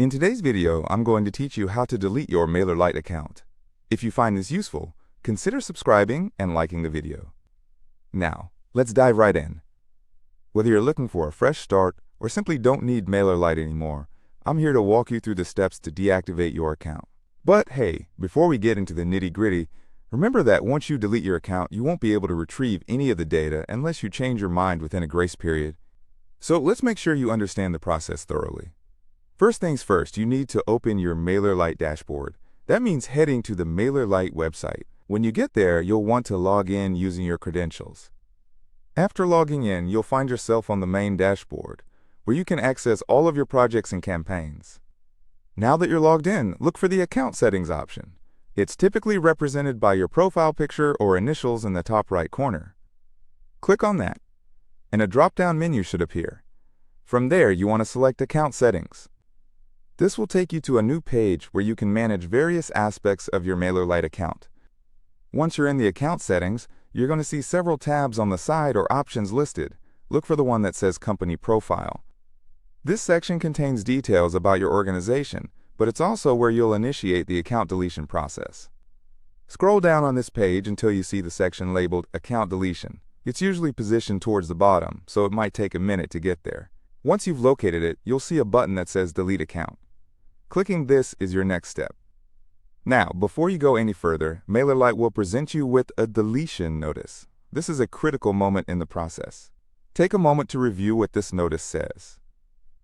In today's video, I'm going to teach you how to delete your MailerLite account. If you find this useful, consider subscribing and liking the video. Now, let's dive right in. Whether you're looking for a fresh start or simply don't need MailerLite anymore, I'm here to walk you through the steps to deactivate your account. But hey, before we get into the nitty-gritty, remember that once you delete your account, you won't be able to retrieve any of the data unless you change your mind within a grace period. So let's make sure you understand the process thoroughly. First things first, you need to open your MailerLite dashboard. That means heading to the MailerLite website. When you get there, you'll want to log in using your credentials. After logging in, you'll find yourself on the main dashboard, where you can access all of your projects and campaigns. Now that you're logged in, look for the Account Settings option. It's typically represented by your profile picture or initials in the top right corner. Click on that, and a drop-down menu should appear. From there, you want to select Account Settings. This will take you to a new page where you can manage various aspects of your MailerLite account. Once you're in the account settings, you're going to see several tabs on the side or options listed. Look for the one that says Company Profile. This section contains details about your organization, but it's also where you'll initiate the account deletion process. Scroll down on this page until you see the section labeled Account Deletion. It's usually positioned towards the bottom, so it might take a minute to get there. Once you've located it, you'll see a button that says Delete Account. Clicking this is your next step. Now, before you go any further, MailerLite will present you with a deletion notice. This is a critical moment in the process. Take a moment to review what this notice says.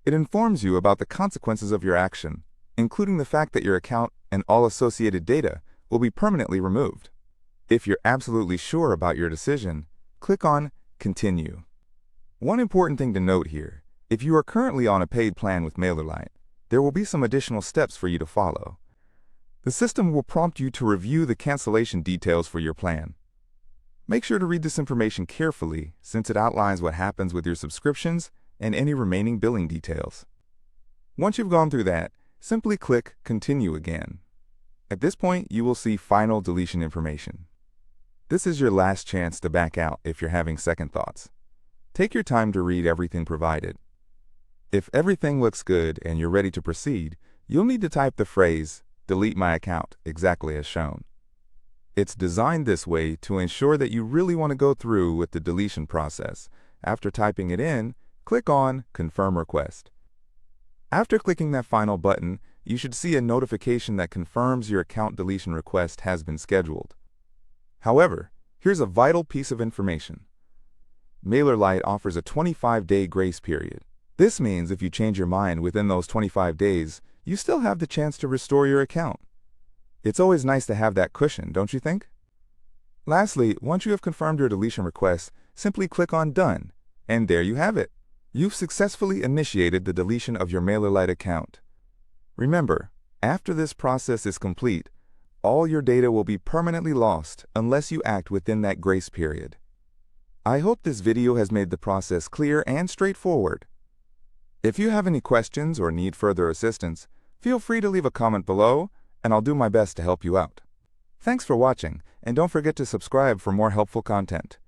It informs you about the consequences of your action, including the fact that your account and all associated data will be permanently removed. If you're absolutely sure about your decision, click on Continue. One important thing to note here, if you are currently on a paid plan with MailerLite, there will be some additional steps for you to follow. The system will prompt you to review the cancellation details for your plan. Make sure to read this information carefully since it outlines what happens with your subscriptions and any remaining billing details. Once you've gone through that, simply click Continue again. At this point, you will see Final Deletion information. This is your last chance to back out if you're having second thoughts. Take your time to read everything provided. If everything looks good and you're ready to proceed, you'll need to type the phrase, "Delete my account," exactly as shown. It's designed this way to ensure that you really want to go through with the deletion process. After typing it in, click on Confirm Request. After clicking that final button, you should see a notification that confirms your account deletion request has been scheduled. However, here's a vital piece of information. MailerLite offers a 25-day grace period. This means if you change your mind within those 25 days, you still have the chance to restore your account. It's always nice to have that cushion, don't you think? Lastly, once you have confirmed your deletion request, simply click on Done, and there you have it. You've successfully initiated the deletion of your MailerLite account. Remember, after this process is complete, all your data will be permanently lost unless you act within that grace period. I hope this video has made the process clear and straightforward. If you have any questions or need further assistance, feel free to leave a comment below, and I'll do my best to help you out. Thanks for watching, and don't forget to subscribe for more helpful content.